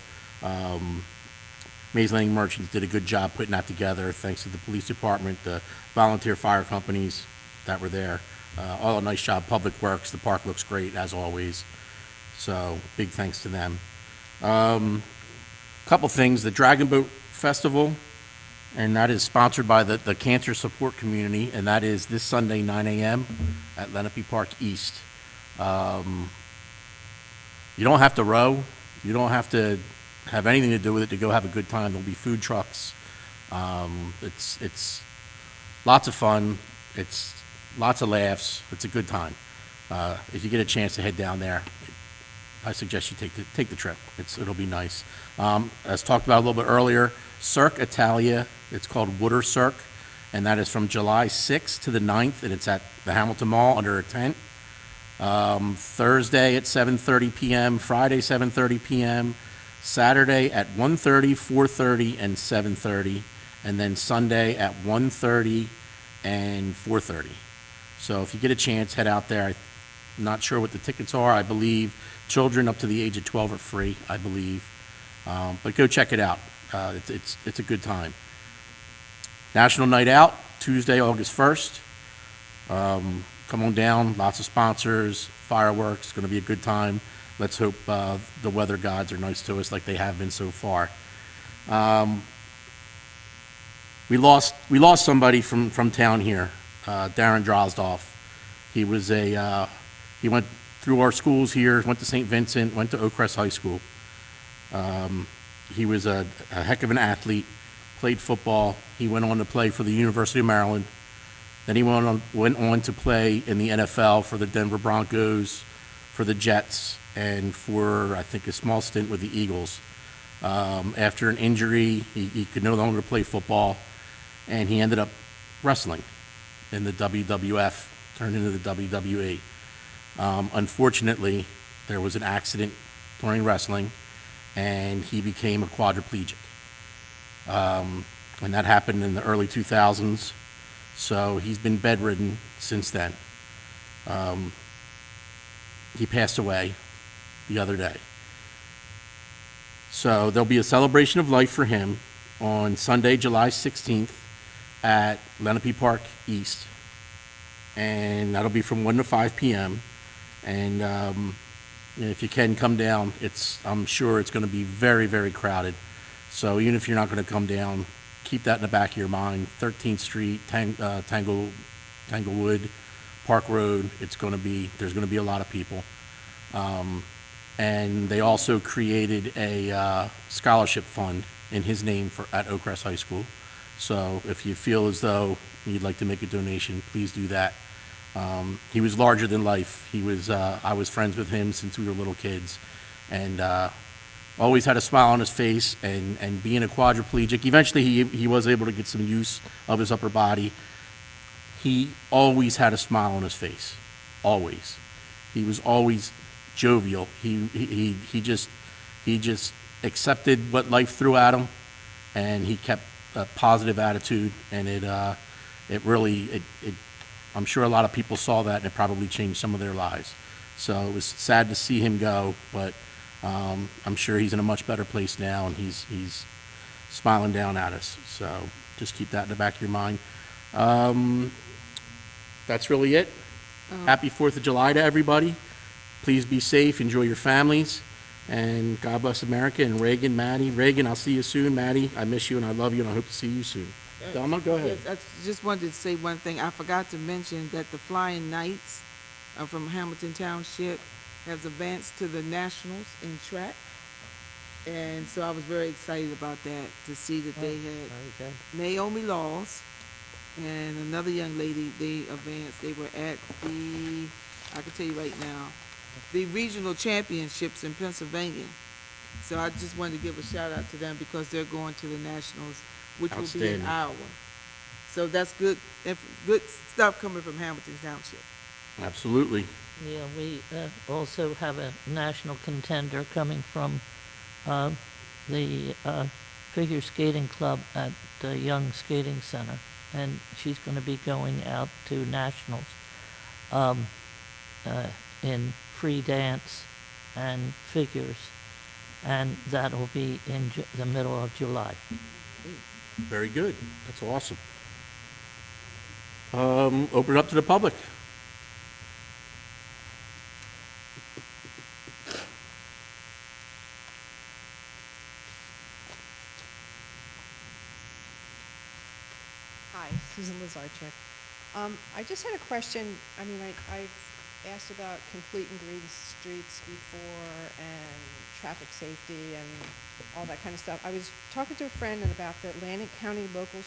Mays Landing Merchants did a good job putting that together, thanks to the police department, the volunteer fire companies that were there. All a nice job. Public Works, the park looks great as always. So big thanks to them. Couple things, the Dragon Boat Festival, and that is sponsored by the Cancer Support Community, and that is this Sunday, 9 a.m. at Lenape Park East. You don't have to row. You don't have to have anything to do with it to go have a good time. There'll be food trucks. It's lots of fun. It's lots of laughs. It's a good time. If you get a chance to head down there, I suggest you take the trip. It'll be nice. As talked about a little bit earlier, Cirque Italia, it's called Water Cirque, and that is from July 6th to the 9th, and it's at the Hamilton Mall under a tent. Thursday at 7:30 p.m., Friday 7:30 p.m., Saturday at 1:30, 4:30, and 7:30, and then Sunday at 1:30 and 4:30. So if you get a chance, head out there. I'm not sure what the tickets are. I believe children up to the age of 12 are free, I believe. But go check it out. It's a good time. National Night Out, Tuesday, August 1st. Come on down, lots of sponsors, fireworks, going to be a good time. Let's hope the weather gods are nice to us like they have been so far. We lost somebody from town here, Darren Drozdoff. He went through our schools here, went to St. Vincent, went to Oak Crest High School. He was a heck of an athlete, played football. He went on to play for the University of Maryland. Then he went on to play in the NFL for the Denver Broncos, for the Jets, and for, I think, a small stint with the Eagles. After an injury, he could no longer play football, and he ended up wrestling in the WWF, turned into the WWE. Unfortunately, there was an accident during wrestling, and he became a quadriplegic. And that happened in the early 2000s. So he's been bedridden since then. He passed away the other day. So there'll be a celebration of life for him on Sunday, July 16th at Lenape Park East. And that'll be from 1 to 5 p.m. And if you can come down, I'm sure it's going to be very, very crowded. So even if you're not going to come down, keep that in the back of your mind. 13th Street, Tanglewood, Park Road. There's going to be a lot of people. And they also created a scholarship fund in his name at Oak Crest High School. So if you feel as though you'd like to make a donation, please do that. He was larger than life. I was friends with him since we were little kids, and always had a smile on his face. And being a quadriplegic, eventually he was able to get some use of his upper body. He always had a smile on his face, always. He was always jovial. He just accepted what life threw at him, and he kept a positive attitude. And I'm sure a lot of people saw that, and it probably changed some of their lives. So it was sad to see him go, but I'm sure he's in a much better place now, and he's smiling down at us. So just keep that in the back of your mind. That's really it. Happy 4th of July to everybody. Please be safe, enjoy your families, and God bless America. And Reagan, Maddie. Reagan, I'll see you soon. Maddie, I miss you and I love you, and I hope to see you soon. Delma, go ahead. Yes, I just wanted to say one thing. I forgot to mention that the Flying Knights from Hamilton Township has advanced to the Nationals in track. And so I was very excited about that, to see that they had Very good. Naomi Laws and another young lady, they advanced. They were at the, I can tell you right now, the regional championships in Pennsylvania. So I just wanted to give a shout out to them because they're going to the Nationals, which will be in Outstanding. Iowa. So that's good, good stuff coming from Hamilton Township. Absolutely. Yeah, we also have a national contender coming from the figure skating club at the Young Skating Center, and she's going to be going out to nationals in free dance and figures, and that'll be in the middle of July. Very good. That's awesome. Open it up to the public. Hi, Susan Lazarchuk. I just had a question. I mean, I've asked about complete and green streets before and traffic safety and all that kind of stuff. I was talking to a friend about the Atlantic County local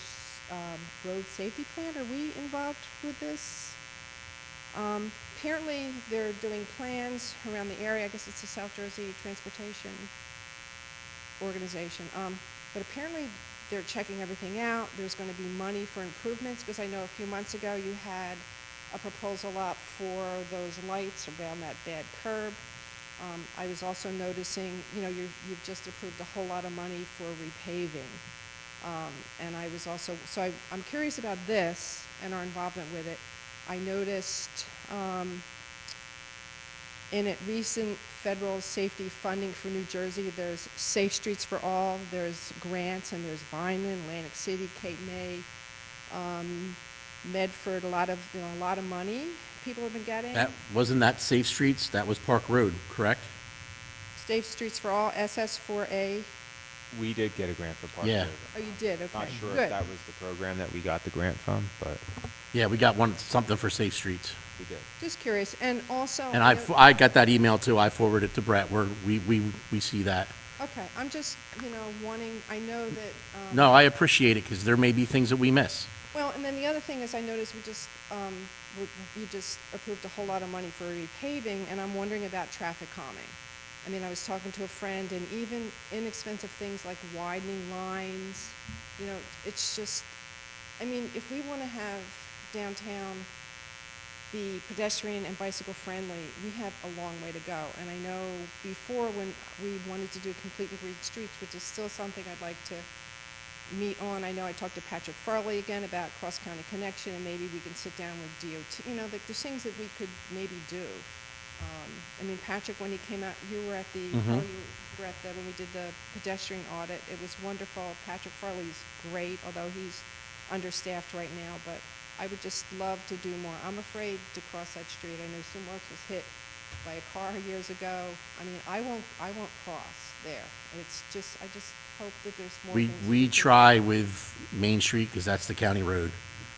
road safety plan. Are we involved with this? Apparently, they're doing plans around the area. I guess it's the South Jersey Transportation Organization. But apparently, they're checking everything out. There's going to be money for improvements, because I know a few months ago you had a proposal up for those lights around that bad curb. I was also noticing, you know, you've just approved a whole lot of money for repaving. And I was also, so I'm curious about this and our involvement with it. I noticed in it recent federal safety funding for New Jersey, there's Safe Streets for All, there's grants, and there's Vineland, Atlantic City, Cape May, Medford, a lot of money people have been getting. Wasn't that Safe Streets? That was Park Road, correct? Safe Streets for All, SS4A. We did get a grant for Park Yeah. Road. Oh, you did, okay, Not sure good. if that was the program that we got the grant from, but Yeah, we got something for Safe Streets. we did. Just curious, and also. And I got that email too. I forwarded it to Brett, where we see that. Okay, I'm just, wanting, I know that. No, I appreciate it, because there may be things that we miss. Well, and then the other thing is, I noticed we just approved a whole lot of money for repaving, and I'm wondering about traffic calming. I mean, I was talking to a friend, and even inexpensive things like widening lines, it's just, I mean, if we want to have downtown be pedestrian and bicycle friendly, we have a long way to go. And I know before, when we wanted to do completely green streets, which is still something I'd like to meet on. I know I talked to Patrick Farley again about cross-county connection, and maybe we can sit down with DOT. Like there's things that we could maybe do. I mean, Patrick, when he came out, you were at the, Mhm. you were at the, when we did the pedestrian audit. It was wonderful. Patrick Farley's great, although he's understaffed right now, but I would just love to do more. I'm afraid to cross that street. I know Sue Marks was hit by a car years ago. I mean, I won't cross there. It's just, I just hope that there's more things. We can do. try with Main Street, because that's the county road.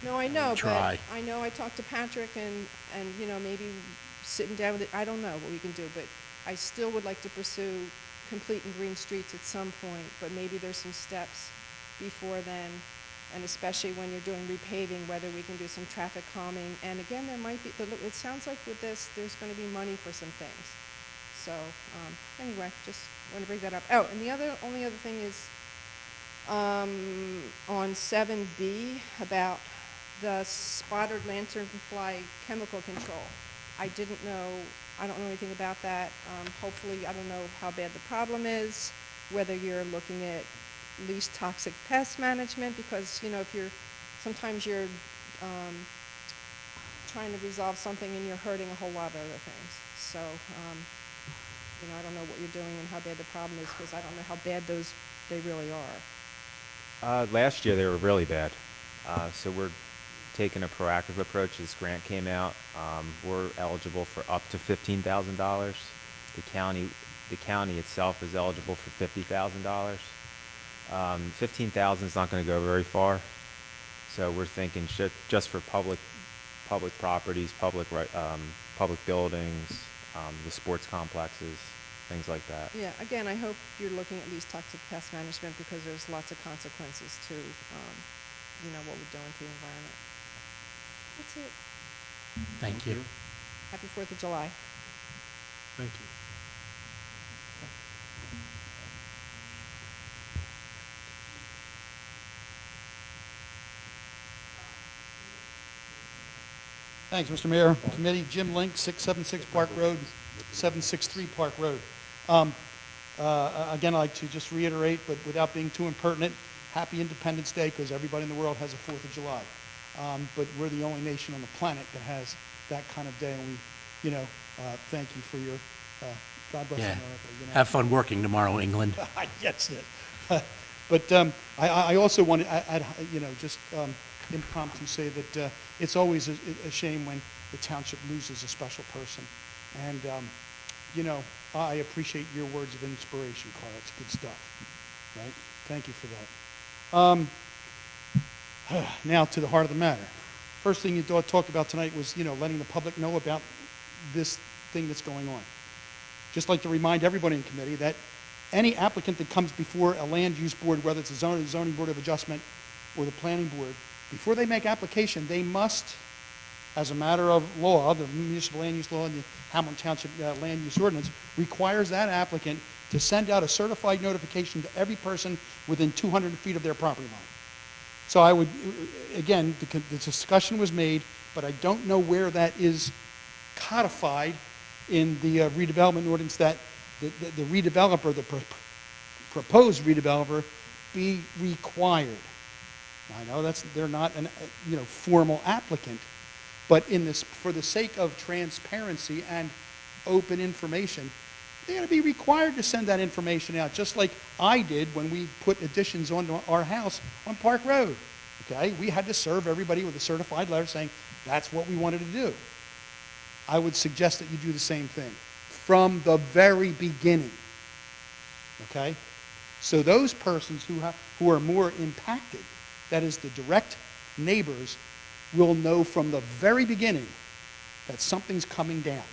No, I know, but try. I know I talked to Patrick and maybe sitting down with it, I don't know what we can do, but I still would like to pursue complete and green streets at some point, but maybe there's some steps before then, and especially when you're doing repaving, whether we can do some traffic calming. And again, there might be, it sounds like with this, there's going to be money for some things. So anyway, just want to bring that up. Oh, and the only other thing is on 7B about the spotted lanternfly chemical control. I don't know anything about that. Hopefully, I don't know how bad the problem is, whether you're looking at least toxic pest management, because, sometimes you're trying to resolve something and you're hurting a whole lot of other things. So, I don't know what you're doing and how bad the problem is, because I don't know how bad they really are. Last year, they were really bad. So we're taking a proactive approach. This grant came out. We're eligible for up to $15,000. The county itself is eligible for $50,000. $15,000 is not going to go very far. So we're thinking just for public properties, public buildings, the sports complexes, things like that. Yeah, again, I hope you're looking at these toxic pest management because there's lots of consequences to, what we're doing to the environment. That's it. Thank you. Happy 4th of July. Thank you. Thanks, Mr. Mayor. Committee, Jim Link, 676 Park Road, 763 Park Road. Again, I'd like to just reiterate, but without being too impertinent, happy Independence Day, because everybody in the world has a 4th of July. But we're the only nation on the planet that has that kind of day, and we, thank you for your, God bless Yeah. America. Have fun working tomorrow, England. Yes, it. But I also want to add, just impromptu say that it's always a shame when the township loses a special person. And, I appreciate your words of inspiration, Carl. It's good stuff, right? Thank you for that. Now to the heart of the matter. First thing you talked about tonight was, letting the public know about this thing that's going on. Just like to remind everybody in committee that any applicant that comes before a land use board, whether it's a zoning board of adjustment or the planning board, before they make application, they must, as a matter of law, the municipal land use law and the Hamilton Township land use ordinance requires that applicant to send out a certified notification to every person within 200 feet of their property line. So I would, again, the discussion was made, but I don't know where that is codified in the redevelopment ordinance that the redeveloper, the proposed redeveloper, be required. I know they're not an formal applicant, but for the sake of transparency and open information, they're going to be required to send that information out, just like I did when we put additions onto our house on Park Road. Okay, we had to serve everybody with a certified letter saying that's what we wanted to do. I would suggest that you do the same thing from the very beginning. Okay, so those persons who are more impacted, that is the direct neighbors, will know from the very beginning that something's coming down,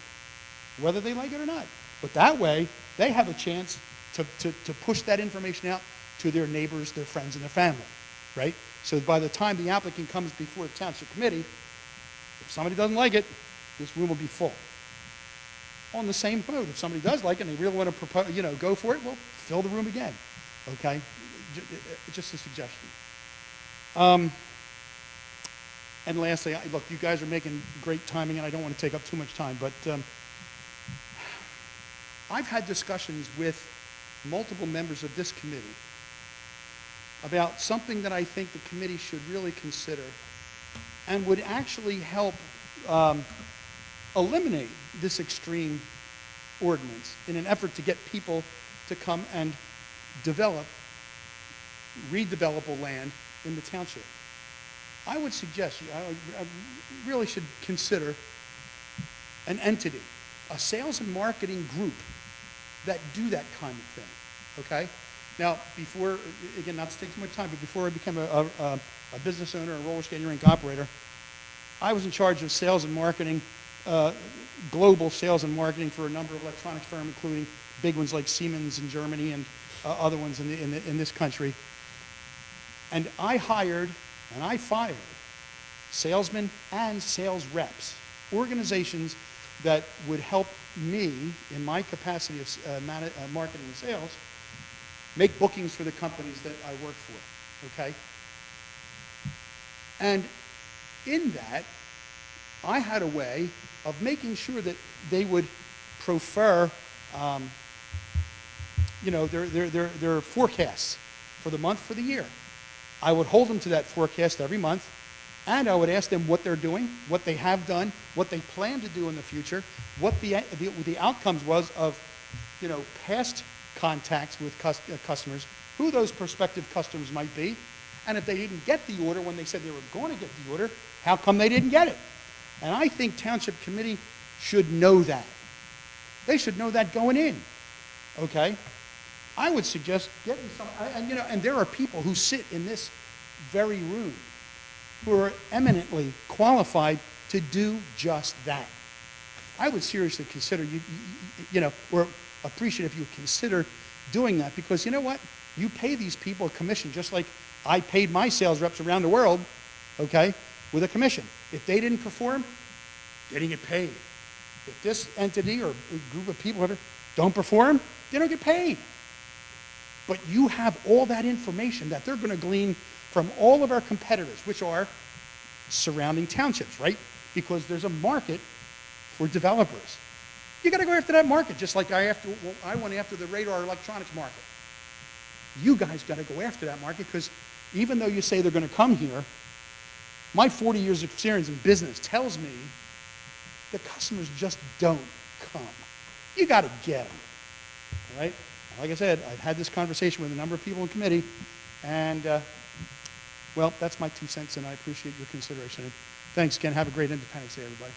whether they like it or not. But that way, they have a chance to push that information out to their neighbors, their friends, and their family, right? So by the time the applicant comes before the township committee, if somebody doesn't like it, this room will be full. On the same note, if somebody does like it and they really want to propose, go for it, well, fill the room again, okay? Just a suggestion. And lastly, look, you guys are making great timing, and I don't want to take up too much time, but I've had discussions with multiple members of this committee about something that I think the committee should really consider and would actually help eliminate this extreme ordinance in an effort to get people to come and redevelopable land in the township. I would suggest I really should consider an entity, a sales and marketing group that do that kind of thing, okay? Now, before, again, not to take too much time, but before I became a business owner, a roller skating rink operator, I was in charge of sales and marketing, global sales and marketing for a number of electronics firms, including big ones like Siemens in Germany and other ones in this country. And I hired and I fired salesmen and sales reps, organizations that would help me in my capacity of marketing and sales make bookings for the companies that I work for, okay? And in that, I had a way of making sure that they would prefer, their forecasts for the month, for the year. I would hold them to that forecast every month, and I would ask them what they're doing, what they have done, what they plan to do in the future, what the outcomes was of, past contacts with customers, who those prospective customers might be, and if they didn't get the order when they said they were going to get the order, how come they didn't get it? And I think Township Committee should know that. They should know that going in, okay? I would suggest getting some, and there are people who sit in this very room who are eminently qualified to do just that. I would seriously consider or appreciate if you would consider doing that, because you know what? You pay these people a commission just like I paid my sales reps around the world, okay, with a commission. If they didn't perform, they didn't get paid. If this entity or group of people don't perform, they don't get paid. But you have all that information that they're going to glean from all of our competitors, which are surrounding townships, right? Because there's a market for developers. You got to go after that market, just like I went after the radar electronics market. You guys got to go after that market, because even though you say they're going to come here, my 40 years of experience in business tells me the customers just don't come. You got to get them, all right? Like I said, I've had this conversation with a number of people in committee, and, well, that's my 2 cents, and I appreciate your consideration. And thanks again. Have a great Independence Day, everybody.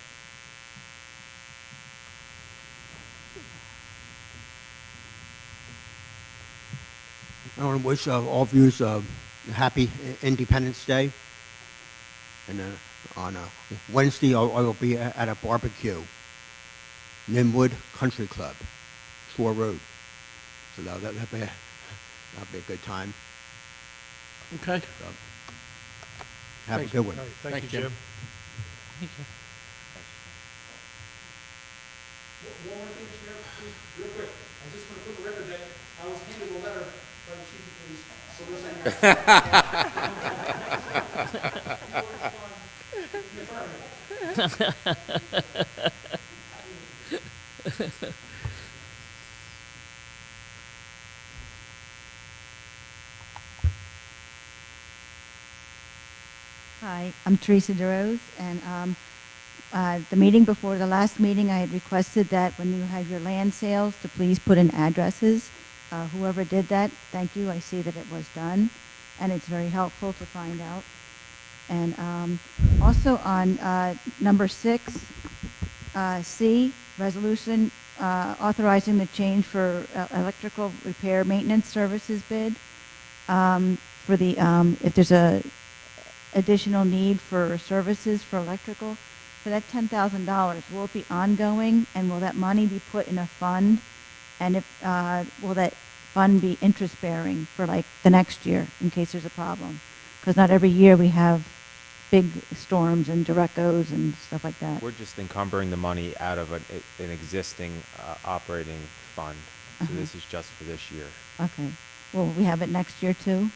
I want to wish all viewers a happy Independence Day. And on Wednesday, I will be at a barbecue, Linwood Country Club, Shore Road. So that'll be a good time. Okay. So, have Thanks. a good one. All right, thank you, Jim. Thank you. One more thing, Mr. Mayor, please, real quick. I just want to put the record that I was handed a letter by the chief of police soliciting. Hi, I'm Teresa DeRose, and the meeting before the last meeting, I had requested that when you have your land sales, to please put in addresses. Whoever did that, thank you. I see that it was done, and it's very helpful to find out. And also on number 6, C, resolution authorizing the change for electrical repair maintenance services bid. For the if there's a additional need for services for electrical, for that $10,000, will it be ongoing, and will that money be put in a fund? And if will that fund be interest bearing for like the next year in case there's a problem? Because not every year we have big storms and directos and stuff like that. We're just encumbering the money out of an existing operating fund. So this is just for this year. Okay. Will we have it next year too?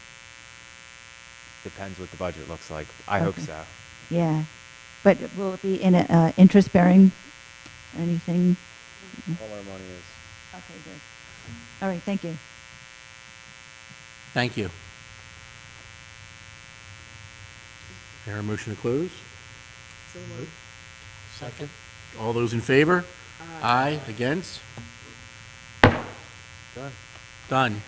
Depends what the budget looks like. I hope Okay. so. Yeah. But will it be in a interest bearing anything? All our money is. Okay, good. All right, thank you. Thank you. There a motion to close? So moved. Second. All those in favor? Aye. Against? Done. Done.